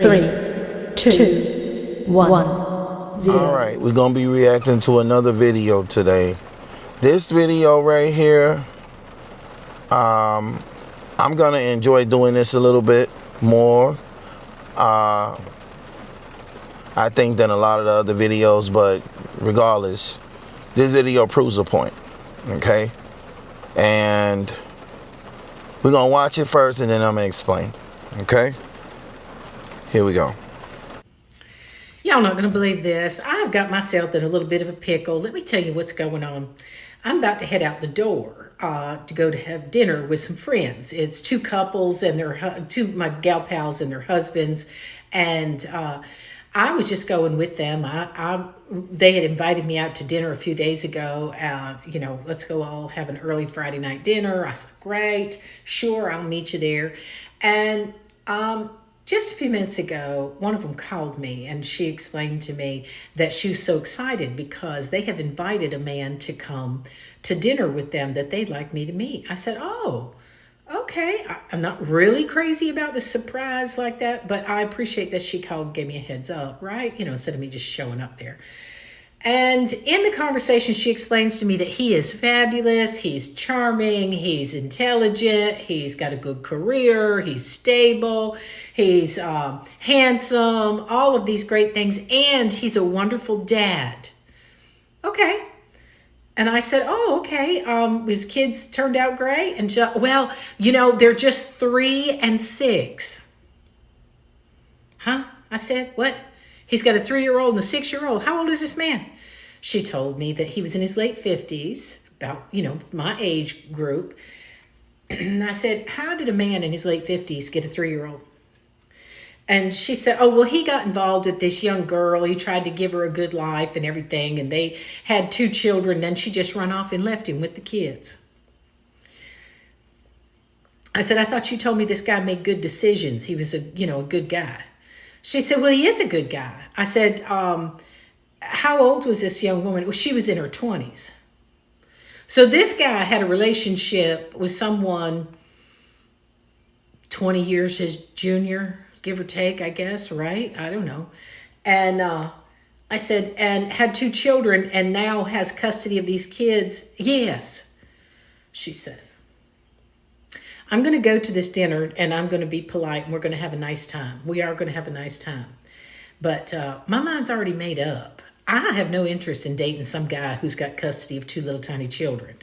3, 2, 1, 0. All right, we're going to be reacting to another video today. This video right here, I'm going to enjoy doing this a little bit more, I think, than a lot of the other videos, but regardless, this video proves a point, okay? And we're going to watch it first, and then I'm going to explain, okay? Here we go. Y'all not going to believe this. I've got myself in a little bit of a pickle. Let me tell you what's going on. I'm about to head out the door to go to have dinner with some friends. It's two couples and my gal pals and their husbands. And I was just going with them. They had invited me out to dinner a few days ago. Let's go all have an early Friday night dinner. I said, great, sure, I'll meet you there. And just a few minutes ago, one of them called me and she explained to me that she was so excited because they have invited a man to come to dinner with them that they'd like me to meet. I said, oh, okay. I'm not really crazy about the surprise like that, but I appreciate that she called and gave me a heads up, right? Instead of me just showing up there. And in the conversation, she explains to me that he is fabulous, he's charming, he's intelligent, he's got a good career, he's stable, he's handsome, all of these great things, and he's a wonderful dad. Okay. And I said, oh, okay, his kids turned out great? And they're just 3 and 6. Huh? I said, what? He's got a 3-year-old and a 6-year-old. How old is this man? She told me that he was in his late 50s, about, my age group. And I said, how did a man in his late 50s get a 3-year-old? And she said, oh, well, he got involved with this young girl. He tried to give her a good life and everything. And they had 2 children. Then she just run off and left him with the kids. I said, I thought you told me this guy made good decisions. He was a good guy. She said, well, he is a good guy. I said, how old was this young woman? Well, she was in her 20s. So this guy had a relationship with someone 20 years his junior, give or take, I guess, right? I don't know. And I said, and had 2 children and now has custody of these kids? Yes, she says. I'm going to go to this dinner and I'm going to be polite and we're going to have a nice time. We are going to have a nice time. But my mind's already made up. I have no interest in dating some guy who's got custody of 2 little tiny children.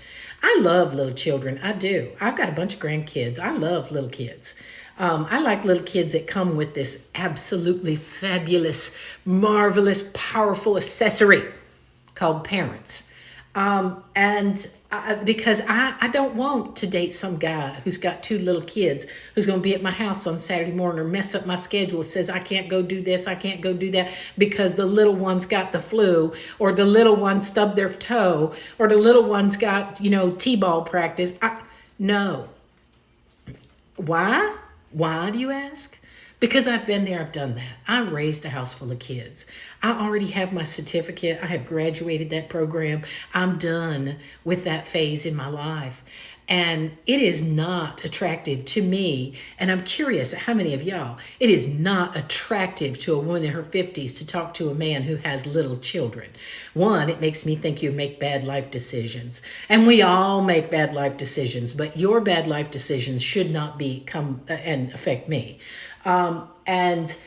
I love little children. I do. I've got a bunch of grandkids. I love little kids. I like little kids that come with this absolutely fabulous, marvelous, powerful accessory called parents. Because I don't want to date some guy who's got 2 little kids who's going to be at my house on Saturday morning or mess up my schedule, says I can't go do this, I can't go do that because the little one's got the flu, or the little one stubbed their toe, or the little one's got, t-ball practice. No. Why? Why, do you ask? Because I've been there, I've done that. I raised a house full of kids. I already have my certificate. I have graduated that program. I'm done with that phase in my life. And it is not attractive to me. And I'm curious how many of y'all, it is not attractive to a woman in her 50s to talk to a man who has little children. One, it makes me think you make bad life decisions. And we all make bad life decisions, but your bad life decisions should not come and affect me. And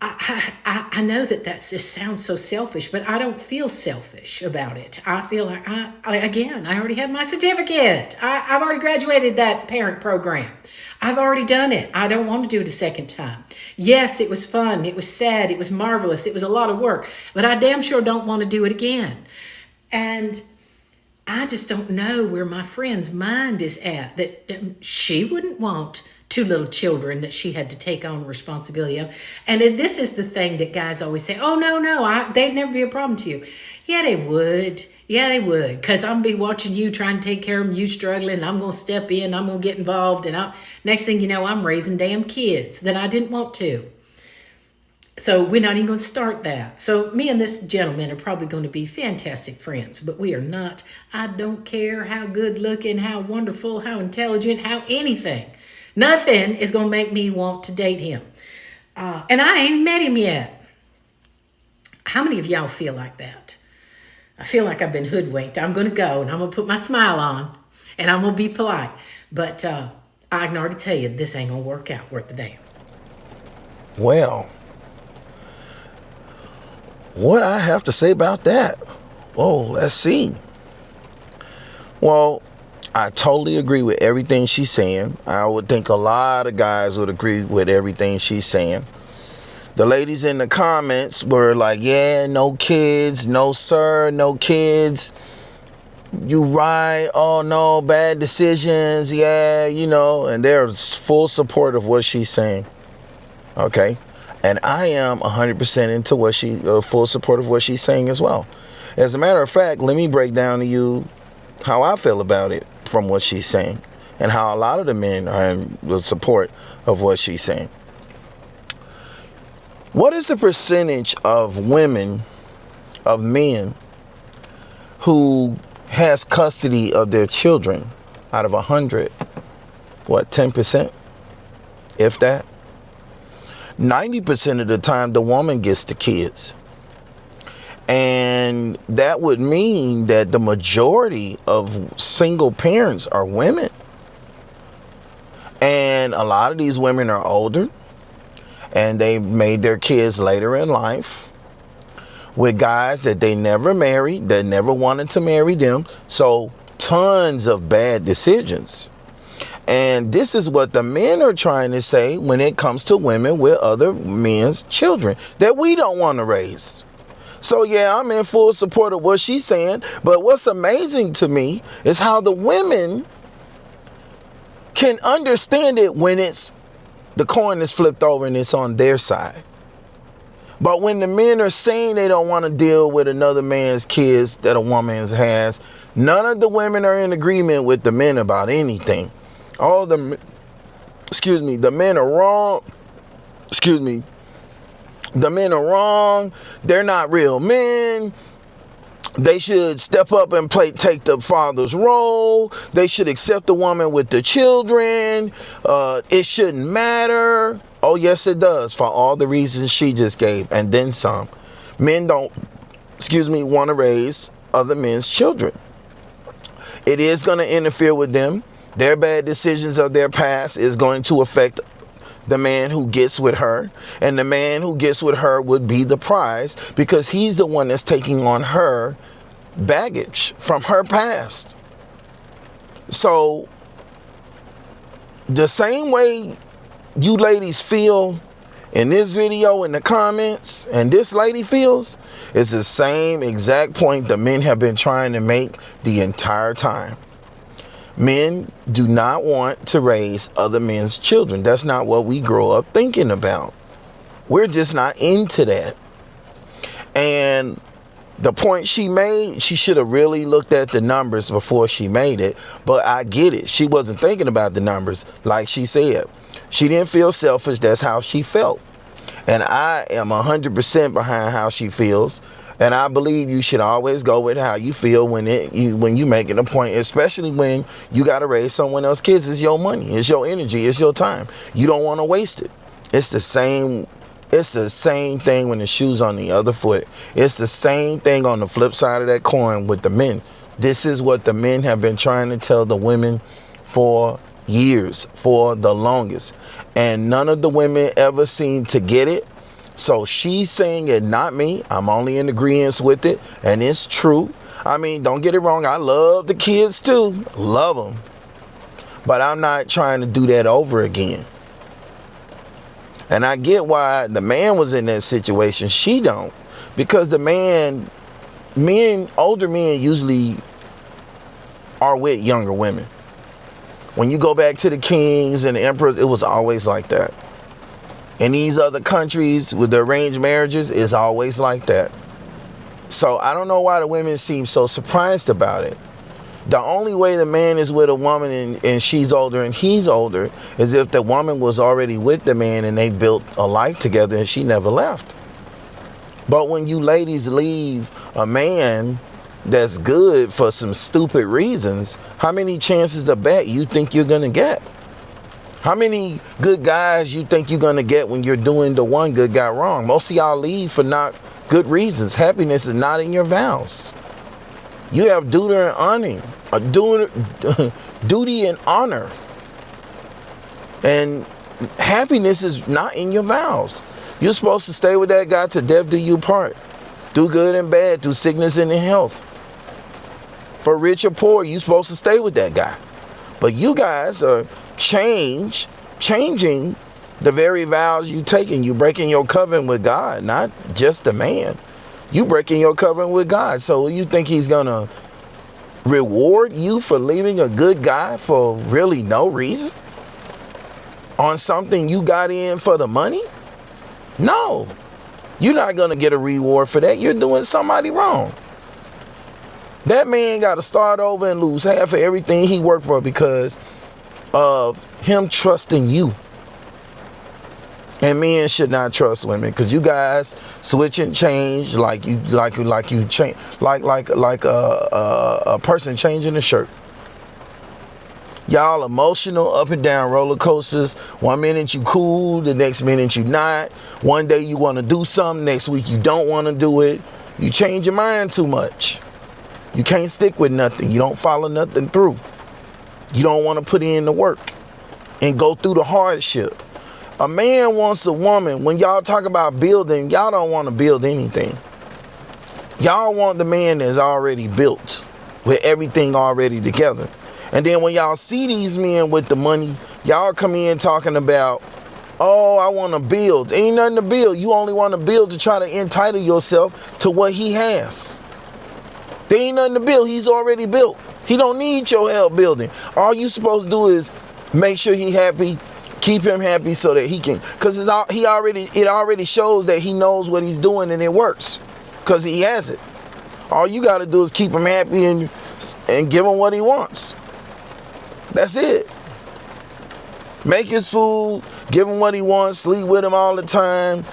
I know that just sounds so selfish, but I don't feel selfish about it. I feel like, I already have my certificate. I've already graduated that parent program. I've already done it. I don't want to do it a second time. Yes, it was fun. It was sad. It was marvelous. It was a lot of work, but I damn sure don't want to do it again. And I just don't know where my friend's mind is at, that she wouldn't want 2 little children that she had to take on responsibility of. And this is the thing that guys always say, oh, no, they'd never be a problem to you. Yeah, they would. Yeah, they would. Because I'm going to be watching you trying to take care of them, you struggling, and I'm going to step in, I'm going to get involved, and next thing you know, I'm raising damn kids that I didn't want to. So we're not even going to start that. So me and this gentleman are probably going to be fantastic friends, but we are not. I don't care how good looking, how wonderful, how intelligent, how anything. Nothing is going to make me want to date him. And I ain't met him yet. How many of y'all feel like that? I feel like I've been hoodwinked. I'm going to go and I'm going to put my smile on and I'm going to be polite. But I can already tell you this ain't going to work out worth the damn. Well, what I have to say about that? Whoa, let's see. Well, I totally agree with everything she's saying. I would think a lot of guys would agree with everything she's saying. The ladies in the comments were like, yeah, no kids, no sir, no kids. You right, oh no, bad decisions, yeah, you know, and they're full support of what she's saying. Okay, and I am 100% into what full support of what she's saying as well. As a matter of fact, let me break down to you how I feel about it from what she's saying and how a lot of the men are in the support of what she's saying. What is the percentage of men who has custody of their children out of 100? What, 10%? If that? 90% of the time, the woman gets the kids. And that would mean that the majority of single parents are women. And a lot of these women are older. And they made their kids later in life with guys that they never married, that never wanted to marry them. So tons of bad decisions. And this is what the men are trying to say when it comes to women with other men's children that we don't want to raise. So yeah, I'm in full support of what she's saying. But what's amazing to me is how the women can understand it when the coin is flipped over and it's on their side. But when the men are saying they don't want to deal with another man's kids that a woman has, none of the women are in agreement with the men about anything. The men are wrong. The men are wrong. They're not real men. They should step up and take the father's role. They should accept the woman with the children. It shouldn't matter. Oh, yes, it does, for all the reasons she just gave, and then some. Men don't, want to raise other men's children. It is going to interfere with them. Their bad decisions of their past is going to affect the man who gets with her, and the man who gets with her would be the prize because he's the one that's taking on her baggage from her past. So the same way you ladies feel in this video in the comments and this lady feels is the same exact point the men have been trying to make the entire time. Men do not want to raise other men's children. That's not what we grow up thinking about. We're just not into that. And the point she made, she should have really looked at the numbers before she made it. But I get it. She wasn't thinking about the numbers like she said. She didn't feel selfish. That's how she felt. And I am 100% behind how she feels. And I believe you should always go with how you feel when you making a point, especially when you got to raise someone else's kids. It's your money, it's your energy, it's your time. You don't want to waste it. It's the same thing when the shoe's on the other foot. It's the same thing on the flip side of that coin with the men. This is what the men have been trying to tell the women for years, for the longest. And none of the women ever seem to get it. So she's saying it, not me. I'm only in agreement with it. And it's true. I mean, don't get it wrong. I love the kids too. Love them. But I'm not trying to do that over again. And I get why the man was in that situation. She don't. Because older men usually are with younger women. When you go back to the kings and the emperors, it was always like that. In these other countries with the arranged marriages, it's always like that. So I don't know why the women seem so surprised about it. The only way the man is with a woman and she's older and he's older is if the woman was already with the man and they built a life together and she never left. But when you ladies leave a man that's good for some stupid reasons, how many chances to bet you think you're going to get? How many good guys you think you're going to get when you're doing the one good guy wrong? Most of y'all leave for not good reasons. Happiness is not in your vows. You have duty and honor, duty and honor. And happiness is not in your vows. You're supposed to stay with that guy till death do you part. Do good and bad, through sickness and in health. For rich or poor, you're supposed to stay with that guy. But you guys are changing the very vows you taking. You breaking your covenant with God, not just the man. You breaking your covenant with God. So you think he's gonna reward you for leaving a good guy for really no reason? On something you got in for the money? No. You're not gonna get a reward for that. You're doing somebody wrong. That man got to start over and lose half of everything he worked for because of him trusting you. And men should not trust women because you guys switch and change like you change like a person changing a shirt. Y'all emotional, up and down roller coasters. One minute you cool, the next minute you not. One day you want to do something, next week you don't want to do it. You change your mind too much. You can't stick with nothing. You don't follow nothing through. You don't want to put in the work and go through the hardship. A man wants a woman. When y'all talk about building, y'all don't want to build anything. Y'all want the man that's already built with everything already together. And then when y'all see these men with the money, y'all come in talking about, oh, I want to build. Ain't nothing to build. You only want to build to try to entitle yourself to what he has. There ain't nothing to build. He's already built. He don't need your help building. All you supposed to do is make sure he happy, keep him happy so that he can, because it already shows that he knows what he's doing and it works because he has it. All you got to do is keep him happy and give him what he wants. That's it. Make his food, give him what he wants, sleep with him all the time,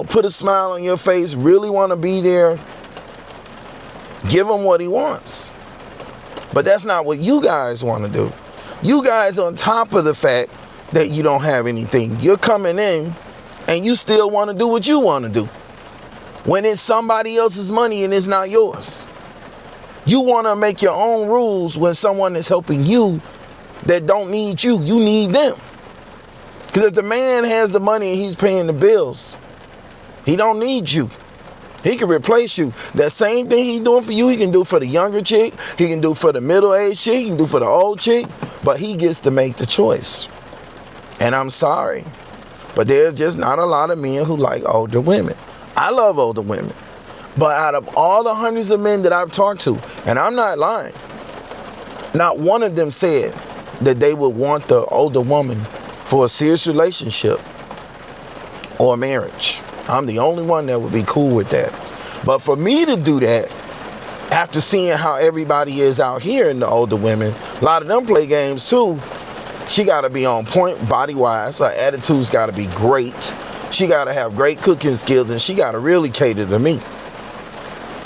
put a smile on your face, really want to be there. Give him what he wants. But that's not what you guys want to do. You guys, on top of the fact that you don't have anything, you're coming in and you still want to do what you want to do when it's somebody else's money and it's not yours. You want to make your own rules when someone is helping you that don't need you. You need them. Because if the man has the money and he's paying the bills, he don't need you. He can replace you. That same thing he's doing for you, he can do for the younger chick. He can do for the middle-aged chick. He can do for the old chick. But he gets to make the choice. And I'm sorry, but there's just not a lot of men who like older women. I love older women. But out of all the hundreds of men that I've talked to, and I'm not lying, not one of them said that they would want the older woman for a serious relationship or marriage. I'm the only one that would be cool with that. But for me to do that, after seeing how everybody is out here in the older women, a lot of them play games too. She got to be on point body-wise. Her attitude's got to be great. She got to have great cooking skills, and she got to really cater to me.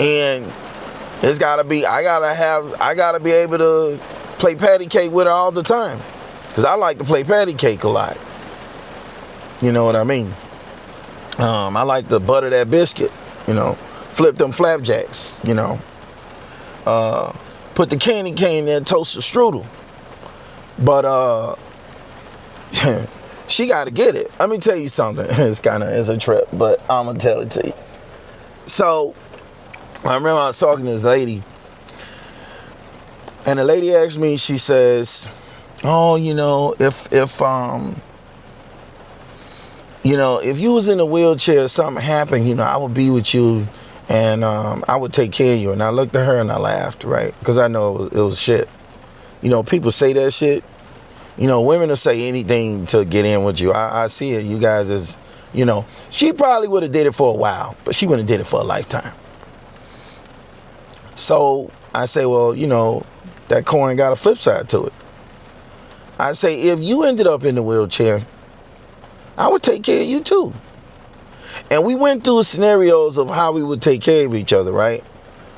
And it's got to be, I got to be able to play patty cake with her all the time. Because I like to play patty cake a lot. You know what I mean? I like to butter that biscuit, flip them flapjacks, put the candy cane in, toast the strudel. But she got to get it. Let me tell you something. It's a trip, but I'm going to tell it to you. So I remember I was talking to this lady, and the lady asked me, she says, oh, if you was in a wheelchair, something happened, I would be with you and I would take care of you. And I looked at her and I laughed, right? Because I know it was shit. People say that shit. Women will say anything to get in with you. I see it. You guys is, she probably would have did it for a while, but she wouldn't have did it for a lifetime. So I say, well, that coin got a flip side to it. I say, if you ended up in the wheelchair, I would take care of you too. And we went through scenarios of how we would take care of each other, right?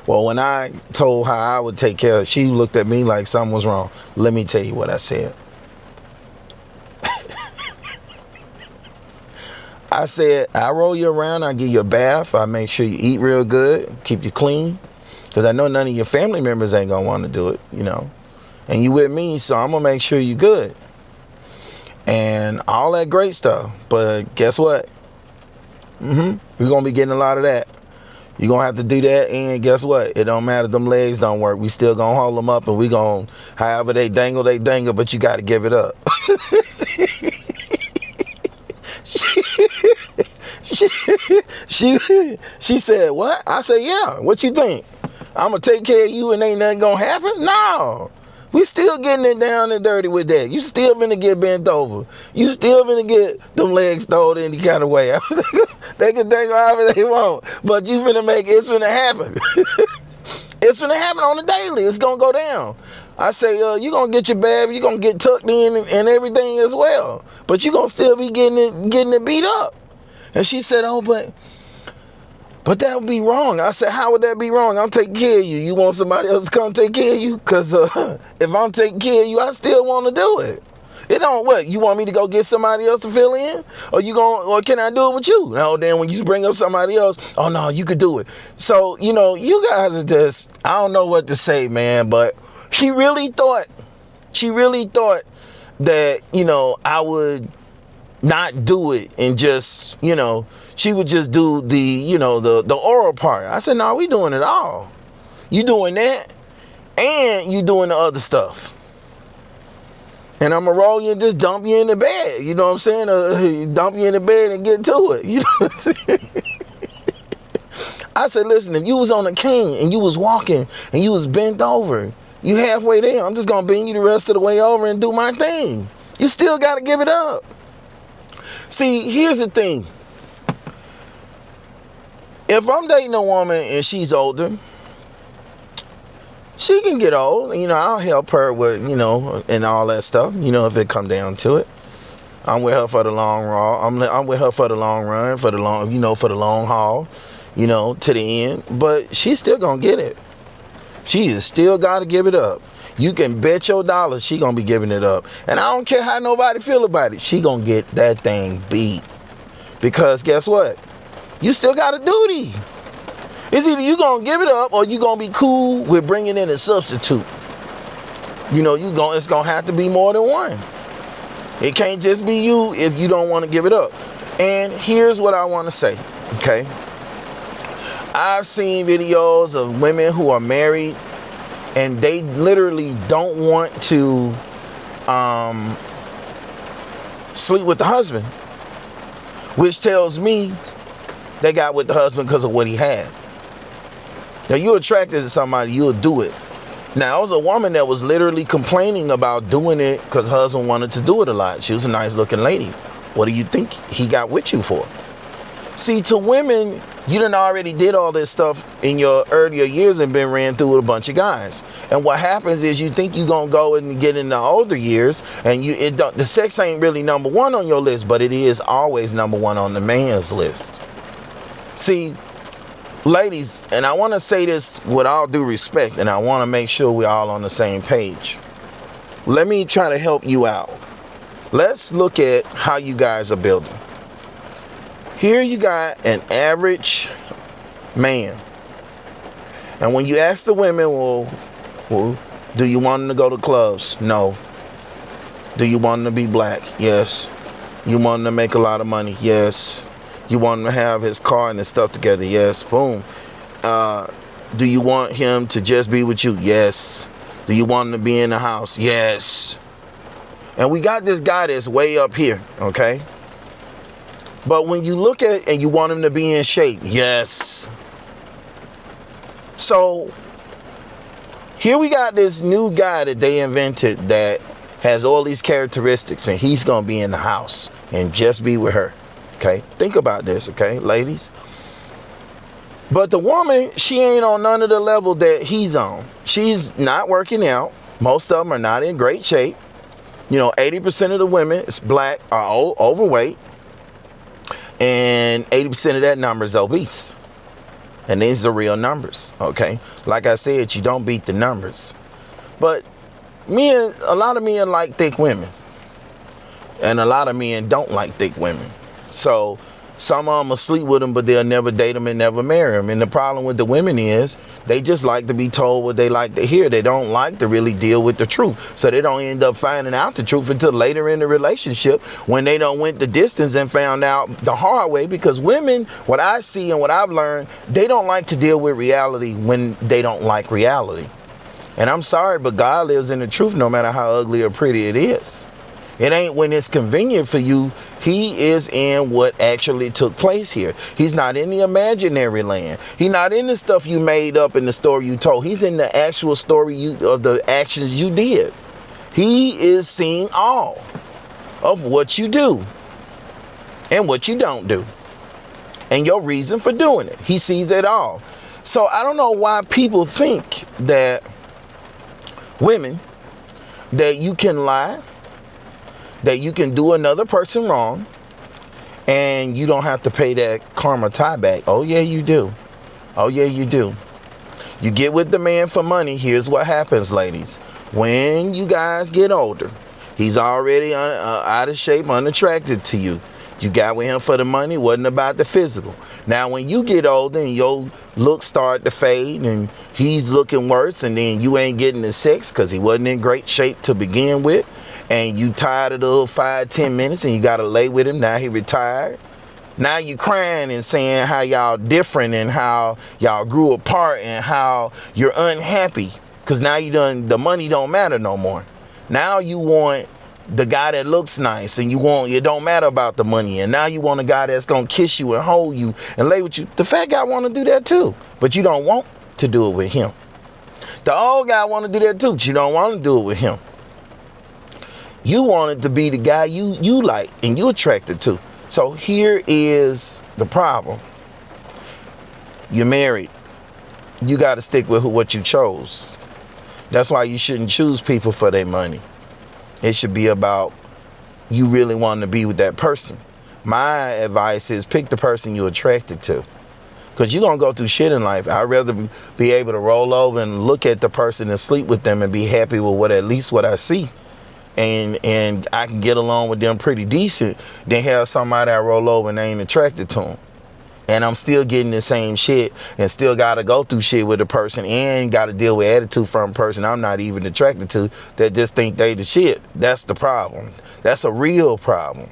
Well, when I told her I would take care of her, she looked at me like something was wrong. Let me tell you what I said. I said, I roll you around, I give you a bath, I make sure you eat real good, keep you clean, because I know none of your family members ain't gonna want to do it, you know. And you with me, so I'm gonna make sure you good. And all that great stuff. But guess what? We're gonna be getting a lot of that. You're gonna have to do that, and guess what? It don't matter if them legs don't work. We still gonna hold them up, and we gonna, however they dangle, but you gotta give it up. She said, what? I said, yeah, what you think? I'm gonna take care of you and ain't nothing gonna happen? No. We still getting it down and dirty with that. You still finna get bent over. You still finna get them legs thrown any kind of way. They can dangle however they want, but you finna make it's finna happen. It's finna happen on the daily. It's gonna go down. I say, you gonna get your bath, you gonna get tucked in and everything as well, but you gonna still be getting it beat up. And she said, oh, but that would be wrong. I said, how would that be wrong? I'm taking care of you. You want somebody else to come take care of you? Because if I'm taking care of you, I still want to do it. It don't what? You want me to go get somebody else to fill in? Or can I do it with you? No, then when you bring up somebody else, oh no, you could do it. So, you know, you guys are just, I don't know what to say, man, but she really thought that, you know, I would not do it and just, you know, she would just do the, you know, the oral part. I said, no, we doing it all. You doing that and you doing the other stuff. And I'm going to roll you and just dump you in the bed. You know what I'm saying? Dump you in the bed and get to it. You know what I'm saying? I said, listen, if you was on a cane and you was walking and you was bent over, you halfway there, I'm just going to bend you the rest of the way over and do my thing. You still got to give it up. See, here's the thing. If I'm dating a woman and she's older, she can get old. You know, I'll help her with, you know, and all that stuff, you know, if it come down to it. I'm with her for the long run. I'm with her for the long run, for the long haul, you know, to the end. But she's still going to get it. She is still got to give it up. You can bet your dollars she going to be giving it up. And I don't care how nobody feel about it. She going to get that thing beat. Because guess what? You still got a duty. It's either you going to give it up or you going to be cool with bringing in a substitute. You know, it's going to have to be more than one. It can't just be you if you don't want to give it up. And here's what I want to say, okay? I've seen videos of women who are married and they literally don't want to sleep with the husband, which tells me they got with the husband because of what he had. Now, you're attracted to somebody, you'll do it. Now, it was a woman that was literally complaining about doing it because her husband wanted to do it a lot. She was a nice looking lady. What do you think he got with you for? See, to women, you done already did all this stuff in your earlier years and been ran through with a bunch of guys. And what happens is you think you're going to go and get in the older years and the sex ain't really number one on your list, but it is always number one on the man's list. See, ladies, and I want to say this with all due respect, and I want to make sure we're all on the same page. Let me try to help you out. Let's look at how you guys are building. Here you got an average man. And when you ask the women, well, do you want them to go to clubs? No. Do you want them to be black? Yes. You want them to make a lot of money? Yes. You want him to have his car and his stuff together? Yes. Boom. Do you want him to just be with you? Yes. Do you want him to be in the house? Yes. And we got this guy that's way up here, okay? But when you look at and you want him to be in shape, yes. So here we got this new guy that they invented that has all these characteristics, and he's going to be in the house and just be with her. Okay, think about this, okay, ladies. But the woman, she ain't on none of the level that he's on. She's not working out. Most of them are not in great shape. You know, 80% of the women is black are overweight. And 80% of that number is obese. And these are real numbers, okay? Like I said, you don't beat the numbers. But a lot of men like thick women. And a lot of men don't like thick women. So Some of them will sleep with them, but they'll never date them and never marry them. And the problem with the women is they just like to be told what they like to hear. They don't like to really deal with the truth. So they don't end up finding out the truth until later in the relationship when they don't went the distance and found out the hard way. Because women, what I see and what I've learned, they don't like to deal with reality when they don't like reality. And I'm sorry, but God lives in the truth no matter how ugly or pretty it is. It ain't when it's convenient for you. He is in what actually took place here. He's not in the imaginary land. He's not in the stuff you made up in the story you told. He's in the actual story of the actions you did. He is seeing all of what you do and what you don't do and your reason for doing it. He sees it all. So I don't know why people think that women, that you can lie, that you can do another person wrong, and you don't have to pay that karma tie back. Oh, yeah, you do. Oh, yeah, you do. You get with the man for money. Here's what happens, ladies. When you guys get older, he's already out of shape, unattracted to you. You got with him for the money, wasn't about the physical. Now, when you get older and your looks start to fade and he's looking worse, and then you ain't getting the sex because he wasn't in great shape to begin with, and you tired of the little 5-10 minutes and you got to lay with him. Now he retired. Now you crying and saying how y'all different and how y'all grew apart and how you're unhappy because now the money don't matter no more. Now you want the guy that looks nice and it don't matter about the money. And now you want a guy that's going to kiss you and hold you and lay with you. The fat guy want to do that too, but you don't want to do it with him. The old guy want to do that too, but you don't want to do it with him. You want it to be the guy you like and you attracted to. So here is the problem. You're married. You got to stick with what you chose. That's why you shouldn't choose people for their money. It should be about you really wanting to be with that person. My advice is pick the person you're attracted to. Because you're going to go through shit in life. I'd rather be able to roll over and look at the person and sleep with them and be happy with at least what I see. And I can get along with them pretty decent, then have somebody I roll over and I ain't attracted to them. And I'm still getting the same shit and still got to go through shit with the person and got to deal with attitude from a person I'm not even attracted to that just think they the shit. That's the problem. That's a real problem.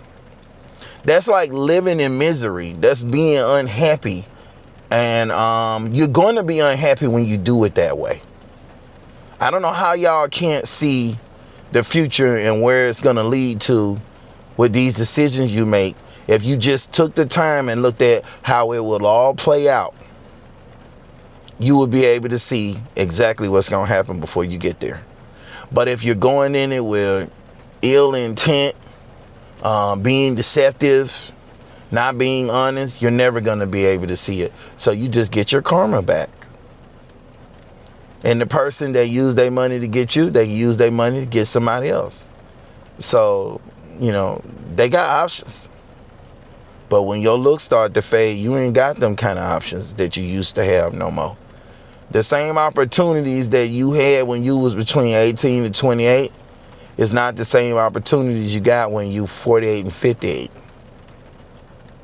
That's like living in misery. That's being unhappy. And you're going to be unhappy when you do it that way. I don't know how y'all can't see the future and where it's going to lead to with these decisions you make. If you just took the time and looked at how it will all play out, you would be able to see exactly what's going to happen before you get there. But if you're going in it with ill intent, being deceptive, not being honest, you're never going to be able to see it. So you just get your karma back. And the person that used their money to get you, they use their money to get somebody else. So, they got options. But when your looks start to fade, you ain't got them kind of options that you used to have no more. The same opportunities that you had when you was between 18 and 28 is not the same opportunities you got when you 48 and 58.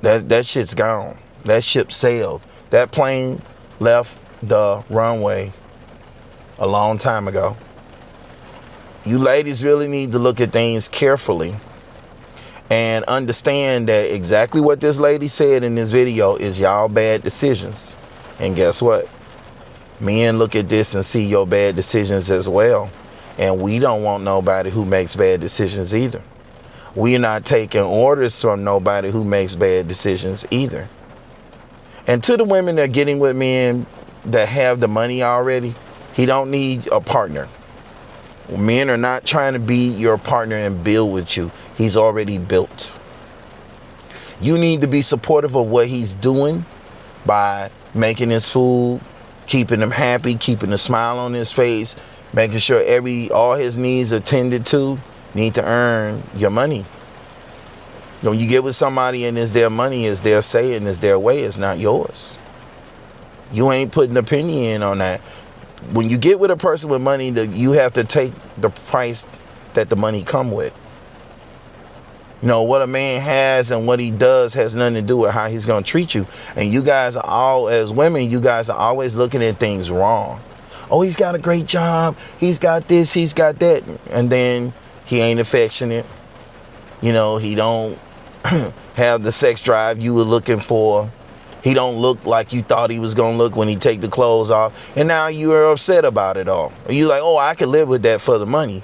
That shit's gone. That ship sailed. That plane left the runway a long time ago. You ladies really need to look at things carefully and understand that exactly what this lady said in this video is y'all bad decisions. And guess what? Men look at this and see your bad decisions as well. And we don't want nobody who makes bad decisions either. We're not taking orders from nobody who makes bad decisions either. And to the women that are getting with men that have the money already, he don't need a partner. Men are not trying to be your partner and build with you. He's already built. You need to be supportive of what he's doing by making his food, keeping him happy, keeping a smile on his face, making sure all his needs are tended to. You need to earn your money. When you get with somebody and it's their money, it's their say and it's their way, it's not yours. You ain't putting an opinion in on that. When you get with a person with money, you have to take the price that the money come with. You know, what a man has and what he does has nothing to do with how he's going to treat you. And you guys are all, as women, you guys are always looking at things wrong. Oh, he's got a great job. He's got this, he's got that. And then he ain't affectionate. You know, he don't have the sex drive you were looking for. He don't look like you thought he was going to look when he take the clothes off. And now you are upset about it all. You're like, oh, I could live with that for the money.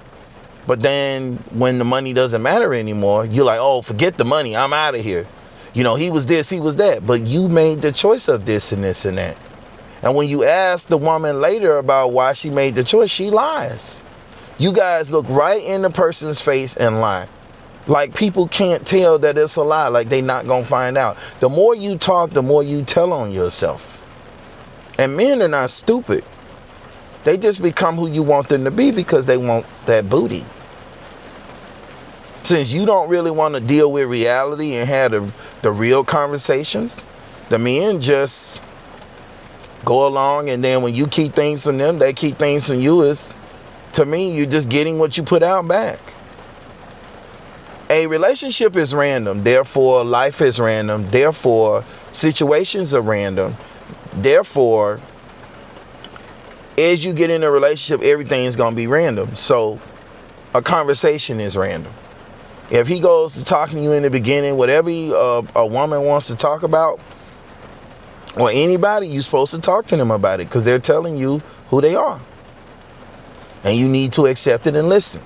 But then when the money doesn't matter anymore, you're like, oh, forget the money. I'm out of here. You know, he was this, he was that. But you made the choice of this and this and that. And when you ask the woman later about why she made the choice, she lies. You guys look right in the person's face and lie. Like, people can't tell that it's a lie. Like, they not going to find out. The more you talk, the more you tell on yourself. And men are not stupid. They just become who you want them to be because they want that booty. Since you don't really want to deal with reality and have the real conversations, the men just go along, and then when you keep things from them, they keep things from you. Is, to me, you're just getting what you put out back. A relationship is random, therefore life is random, therefore situations are random, therefore as you get in a relationship, everything is going to be random. So a conversation is random. If he goes to talking to you in the beginning, whatever a woman wants to talk about, or anybody, you're supposed to talk to them about it because they're telling you who they are. And you need to accept it and listen.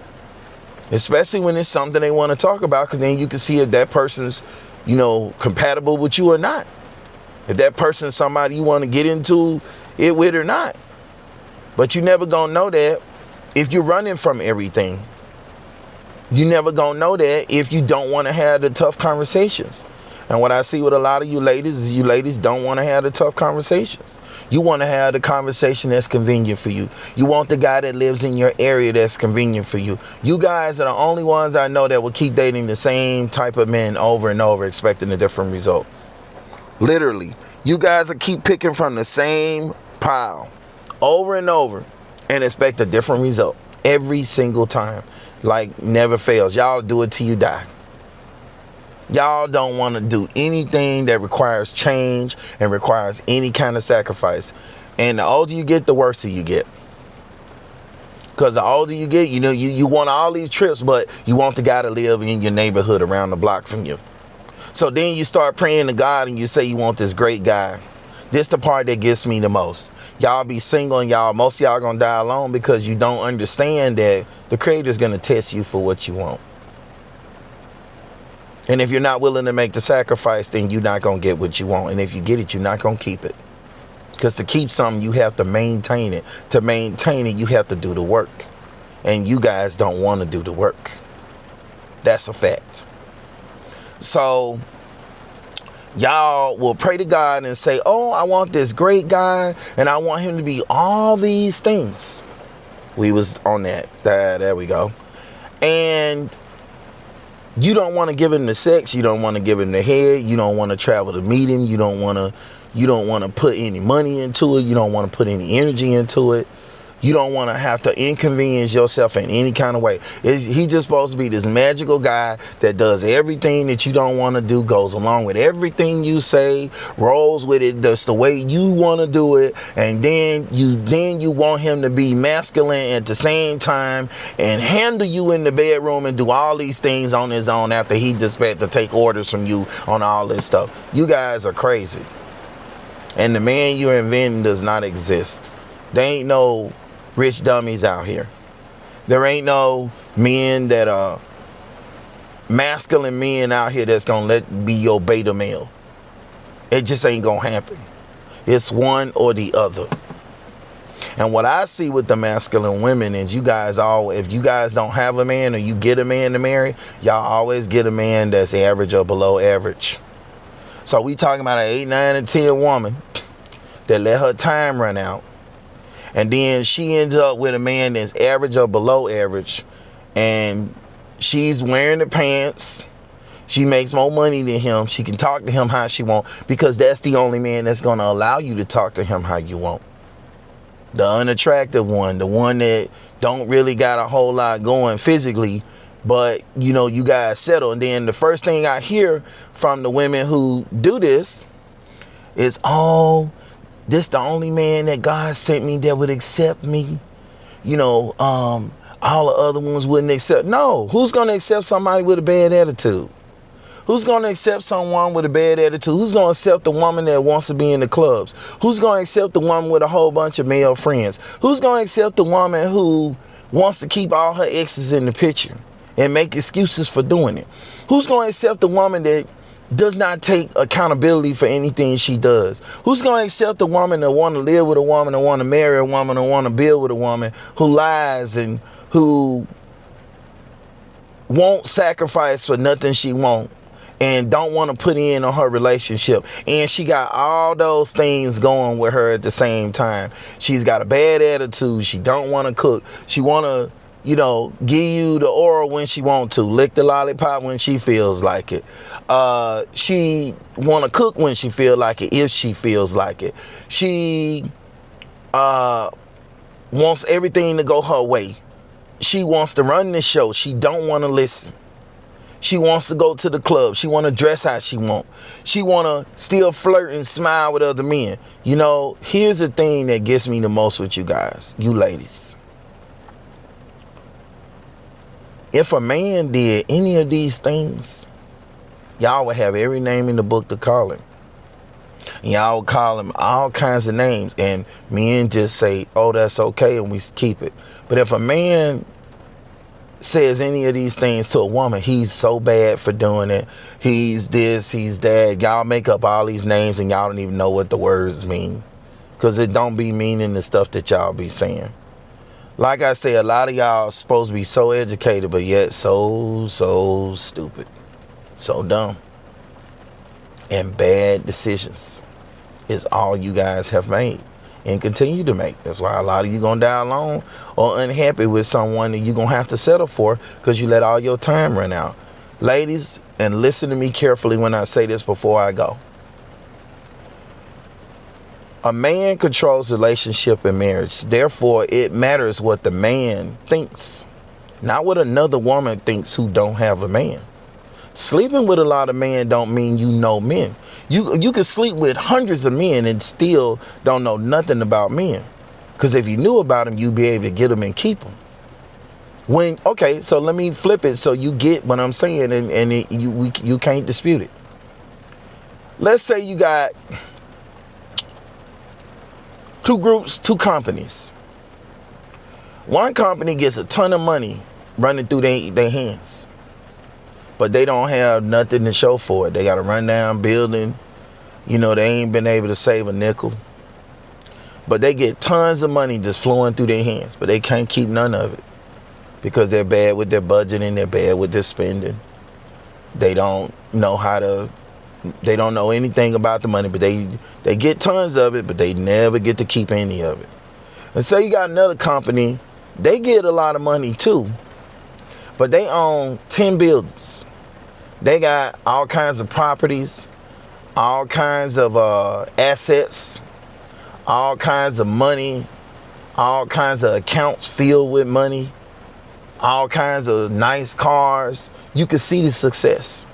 Especially when it's something they want to talk about, because then you can see if that person's, you know, compatible with you or not. If that person's somebody you want to get into it with or not. But you never gonna know that if you're running from everything. You never gonna know that if you don't want to have the tough conversations. And what I see with a lot of you ladies don't want to have the tough conversations. You want to have the conversation that's convenient for you. You want the guy that lives in your area that's convenient for you. You guys are the only ones I know that will keep dating the same type of men over and over, expecting a different result. Literally, you guys will keep picking from the same pile over and over and expect a different result every single time. Like, never fails. Y'all do it till you die. Y'all don't want to do anything that requires change and requires any kind of sacrifice. And the older you get, the worse you get. Because the older you get, you know, you want all these trips, but you want the guy to live in your neighborhood around the block from you. So then you start praying to God and you say you want this great guy. This the part that gets me the most. Y'all be single and most of y'all gonna die alone because you don't understand that the Creator's gonna test you for what you want. And if you're not willing to make the sacrifice, then you're not going to get what you want. And if you get it, you're not going to keep it. Because to keep something, you have to maintain it. To maintain it, you have to do the work. And you guys don't want to do the work. That's a fact. So y'all will pray to God and say, oh, I want this great guy and I want him to be all these things. We was on that. There we go. And you don't want to give him the sex. You don't want to give him the head. You don't want to travel to meet him. You don't want to put any money into it. You don't want to put any energy into it. You don't want to have to inconvenience yourself in any kind of way. He's just supposed to be this magical guy that does everything that you don't want to do, goes along with everything you say, rolls with it, that's the way you want to do it, and then you want him to be masculine at the same time and handle you in the bedroom and do all these things on his own after he just had to take orders from you on all this stuff. You guys are crazy. And the man you're inventing does not exist. There ain't no rich dummies out here. There ain't no men that are masculine men out here that's gonna let be your beta male. It just ain't gonna happen. It's one or the other. And what I see with the masculine women is if you guys don't have a man or you get a man to marry, y'all always get a man that's average or below average. So we talking about an 8, 9, and 10 woman that let her time run out. And then she ends up with a man that's average or below average. And she's wearing the pants. She makes more money than him. She can talk to him how she wants. Because that's the only man that's going to allow you to talk to him how you want. The unattractive one. The one that don't really got a whole lot going physically. but you know, you guys settle. And then the first thing I hear from the women who do this is, oh, this the only man that God sent me that would accept me. You know, all the other ones wouldn't accept. No, who's going to accept somebody with a bad attitude? Who's going to accept someone with a bad attitude? Who's going to accept the woman that wants to be in the clubs? Who's going to accept the woman with a whole bunch of male friends? Who's going to accept the woman who wants to keep all her exes in the picture and make excuses for doing it? Who's going to accept the woman that does not take accountability for anything she does? Who's going to accept the woman that want to live with a woman, or want to marry a woman, or want to build with a woman who lies and who won't sacrifice for nothing she won't, and don't want to put in on her relationship, and she got all those things going with her at the same time? She's got a bad attitude. She don't want to cook. She want to, you know, give you the oral when she want to, lick the lollipop when she feels like it. She want to cook when she feel like it, if she feels like it. She wants everything to go her way. She wants to run the show. She don't want to listen. She wants to go to the club. She want to dress how she want. She want to still flirt and smile with other men. You know, here's the thing that gets me the most with you guys, you ladies. If a man did any of these things, y'all would have every name in the book to call him. And y'all would call him all kinds of names, and men just say, oh, that's okay, and we keep it. But if a man says any of these things to a woman, he's so bad for doing it, he's this, he's that, y'all make up all these names and y'all don't even know what the words mean, because it don't be meaning the stuff that y'all be saying. Like I say, a lot of y'all supposed to be so educated, but yet so stupid, so dumb, and bad decisions is all you guys have made and continue to make. That's why a lot of you gonna die alone or unhappy with someone that you gonna have to settle for, because you let all your time run out. Ladies, and listen to me carefully when I say this before I go. A man controls relationship and marriage. Therefore, it matters what the man thinks, not what another woman thinks who don't have a man. Sleeping with a lot of men don't mean you know men. You can sleep with hundreds of men and still don't know nothing about men. Because if you knew about them, you'd be able to get them and keep them. Okay, so let me flip it so you get what I'm saying, and you can't dispute it. Let's say you got two groups, two companies. One company gets a ton of money running through their hands, but they don't have nothing to show for it. They got a rundown building. You know, they ain't been able to save a nickel. But they get tons of money just flowing through their hands, but they can't keep none of it because they're bad with their budgeting, they're bad with their spending. They don't know anything about the money, but they get tons of it, but they never get to keep any of it. And say you got another company, they get a lot of money too, but they own 10 buildings. They got all kinds of properties, all kinds of assets, all kinds of money, all kinds of accounts filled with money, all kinds of nice cars. You can see the success.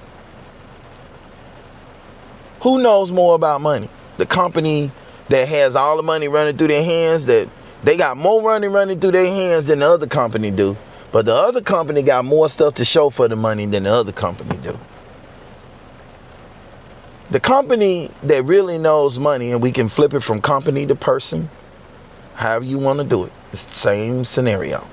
Who knows more about money? The company that has all the money running through their hands, that they got more money running through their hands than the other company do. But the other company got more stuff to show for the money than the other company do. The company that really knows money, and we can flip it from company to person, however you want to do it. It's the same scenario.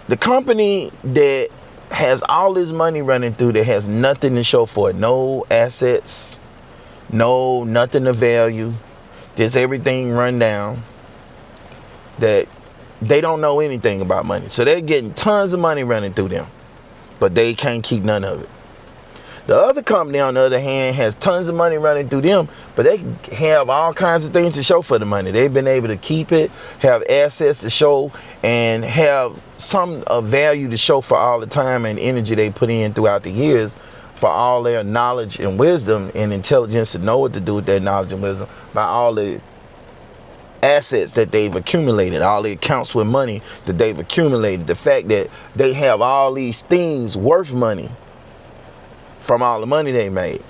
The company that has all this money running through, that has nothing to show for it, no assets, nothing of value, just everything run down, that they don't know anything about money. So they're getting tons of money running through them, but they can't keep none of it. The other company, on the other hand, has tons of money running through them, but they have all kinds of things to show for the money. They've been able to keep it, have assets to show, and have some of value to show for all the time and energy they put in throughout the years, for all their knowledge and wisdom and intelligence to know what to do with that knowledge and wisdom, by all the assets that they've accumulated, all the accounts with money that they've accumulated, the fact that they have all these things worth money from all the money they made.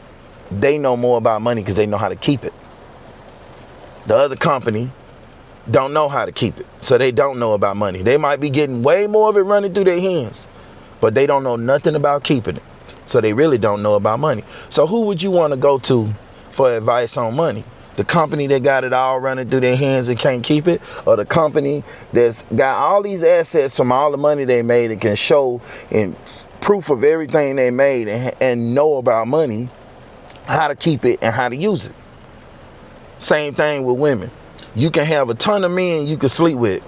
They know more about money because they know how to keep it. The other company don't know how to keep it, so they don't know about money. They might be getting way more of it running through their hands, but they don't know nothing about keeping it, so they really don't know about money. So who would you want to go to for advice on money? The company that got it all running through their hands and can't keep it, or the company that's got all these assets from all the money they made and can show in proof of everything they made and know about money, how to keep it and how to use it? Same thing with women. You can have a ton of men you can sleep with.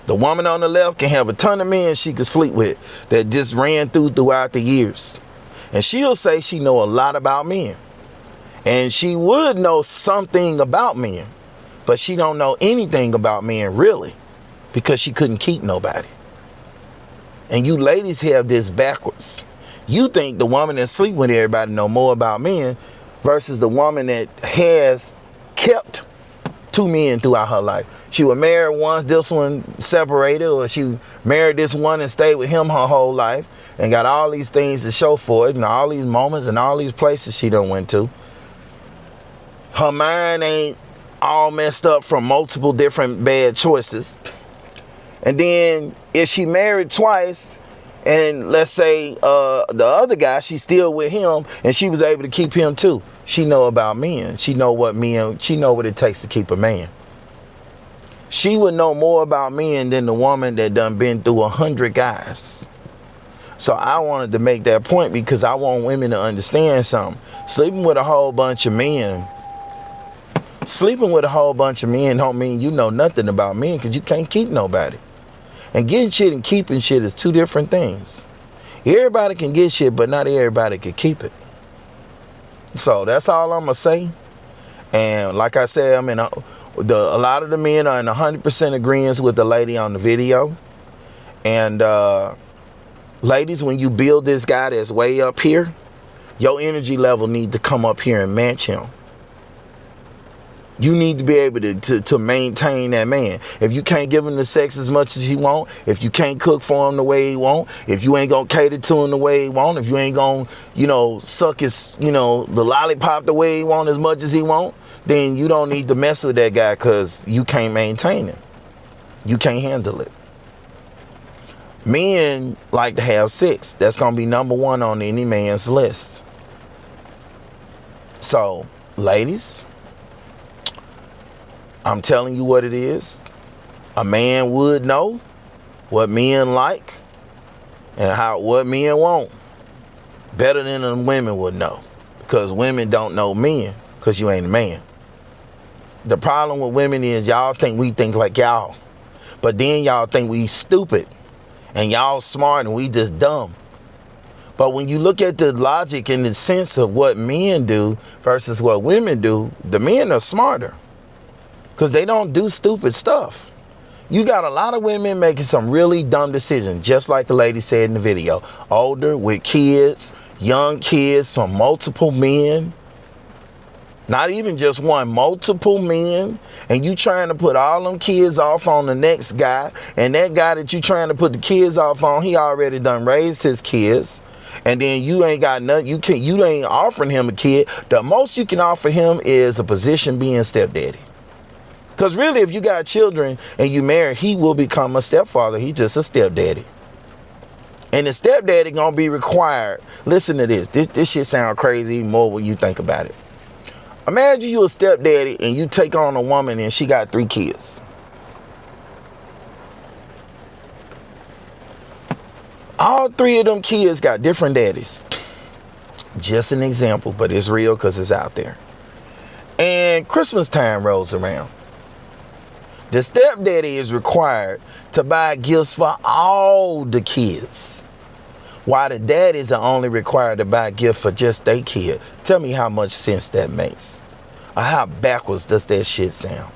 The woman on the left can have a ton of men she can sleep with that just ran throughout the years. And she'll say she know a lot about men. And she would know something about men, but she don't know anything about men really, because she couldn't keep nobody. And you ladies have this backwards. You think the woman that sleep with everybody know more about men versus the woman that has kept 2 men throughout her life. She was married once, this one separated, or she married this one and stayed with him her whole life and got all these things to show for it and all these moments and all these places she done went to. Her mind ain't all messed up from multiple different bad choices. And then if she married twice, and let's say the other guy, she's still with him and she was able to keep him too. She know about men. She know what it takes to keep a man. She would know more about men than the woman that done been through 100 guys. So I wanted to make that point because I want women to understand something. Sleeping with a whole bunch of men don't mean you know nothing about men, because you can't keep nobody. And getting shit and keeping shit is 2 different things. Everybody can get shit, but not everybody can keep it. So that's all I'm going to say. And like I said, a lot of the men are in 100% agreement with the lady on the video. And ladies, when you build this guy that's way up here, your energy level needs to come up here and match him. You need to be able to maintain that man. If you can't give him the sex as much as he want, if you can't cook for him the way he want, if you ain't gonna cater to him the way he want, if you ain't gonna, suck his, the lollipop the way he want as much as he want, then you don't need to mess with that guy because you can't maintain him. You can't handle it. Men like to have sex. That's gonna be number 1 on any man's list. So, ladies, I'm telling you what it is. A man would know what men like and what men want better than the women would know, because women don't know men because you ain't a man. The problem with women is y'all think we think like y'all, but then y'all think we stupid and y'all smart and we just dumb. But when you look at the logic and the sense of what men do versus what women do, the men are smarter. Because they don't do stupid stuff. You got a lot of women making some really dumb decisions, just like the lady said in the video. Older, with kids, young kids from multiple men. Not even just one, multiple men. And you trying to put all them kids off on the next guy. And that guy that you trying to put the kids off on, he already done raised his kids. And then you ain't got nothing. You ain't offering him a kid. The most you can offer him is a position being stepdaddy. Because really, if you got children and you marry, he will become a stepfather. He's just a stepdaddy. And the stepdaddy going to be required. Listen to this. This shit sound crazy more when you think about it. Imagine you a stepdaddy and you take on a woman and she got 3 kids. All 3 of them kids got different daddies. Just an example, but it's real because it's out there. And Christmas time rolls around. The stepdaddy is required to buy gifts for all the kids, while the daddies are only required to buy a gift for just their kid. Tell me how much sense that makes. Or how backwards does that shit sound?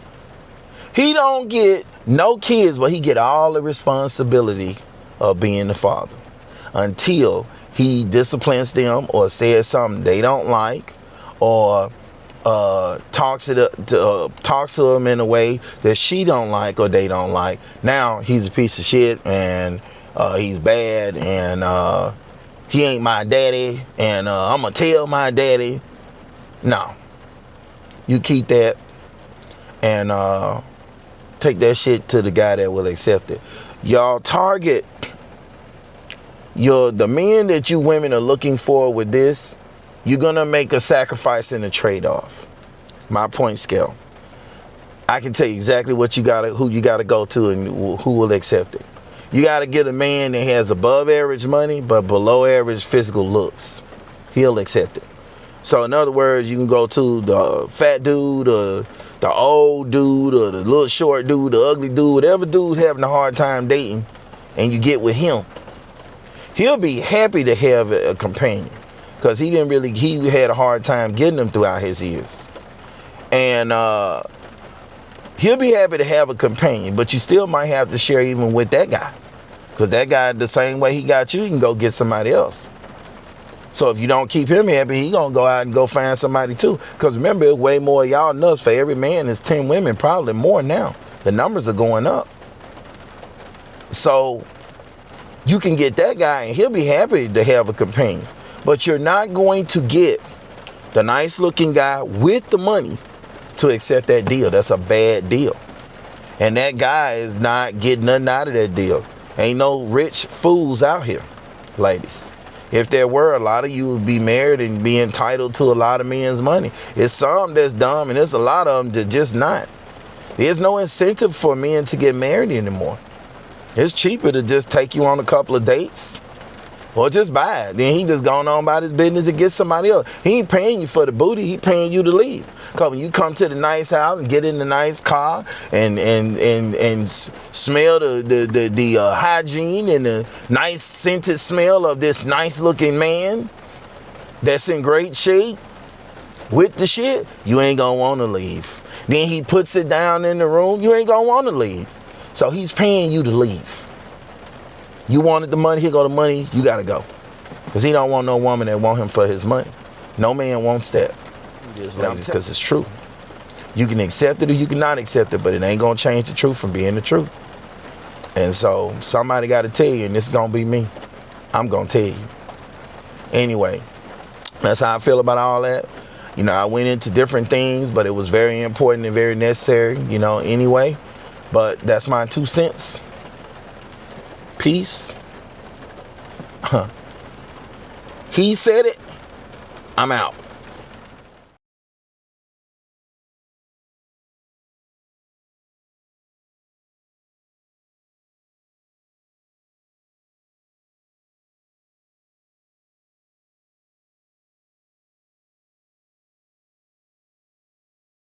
He don't get no kids, but he get all the responsibility of being the father until he disciplines them or says something they don't like, or talks to him in a way that she don't like or they don't like. Now he's a piece of shit and he's bad and he ain't my daddy and I'm gonna tell my daddy. No, you keep that and take that shit to the guy that will accept it. Y'all target the men that you women are looking for with this. You're gonna make a sacrifice in a trade-off. My point scale. I can tell you exactly what who you gotta go to and who will accept it. You gotta get a man that has above average money but below average physical looks. He'll accept it. So in other words, you can go to the fat dude or the old dude or the little short dude, the ugly dude, whatever dude having a hard time dating, and you get with him. He'll be happy to have a companion. Because he had a hard time getting them throughout his years. And he'll be happy to have a companion, but you still might have to share even with that guy. Because that guy, the same way he got you can go get somebody else. So if you don't keep him happy, he gonna go out and go find somebody too. Because remember, there's way more y'all than us. For every man, there's 10 women, probably more now. The numbers are going up. So you can get that guy and he'll be happy to have a companion. But you're not going to get the nice looking guy with the money to accept that deal. That's a bad deal. And that guy is not getting nothing out of that deal. Ain't no rich fools out here, ladies. If there were, a lot of you would be married and be entitled to a lot of men's money. It's some that's dumb and there's a lot of them that just not. There's no incentive for men to get married anymore. It's cheaper to just take you on a couple of dates. Or just buy it. Then he just going on about his business and get somebody else. He ain't paying you for the booty. He paying you to leave. Because when you come to the nice house and get in the nice car and smell the hygiene and the nice scented smell of this nice looking man that's in great shape with the shit, you ain't gonna want to leave. Then he puts it down in the room. You ain't gonna want to leave. So he's paying you to leave. You wanted the money, here go the money, you gotta go. Because he don't want no woman that want him for his money. No man wants that. Because it's true. You can accept it or you cannot accept it, but it ain't gonna change the truth from being the truth. And so somebody gotta tell you, and it's gonna be me. I'm gonna tell you. Anyway, that's how I feel about all that. You know, I went into different things, but it was very important and very necessary, you know, anyway. But that's my 2 cents. Peace. He said it. I'm out.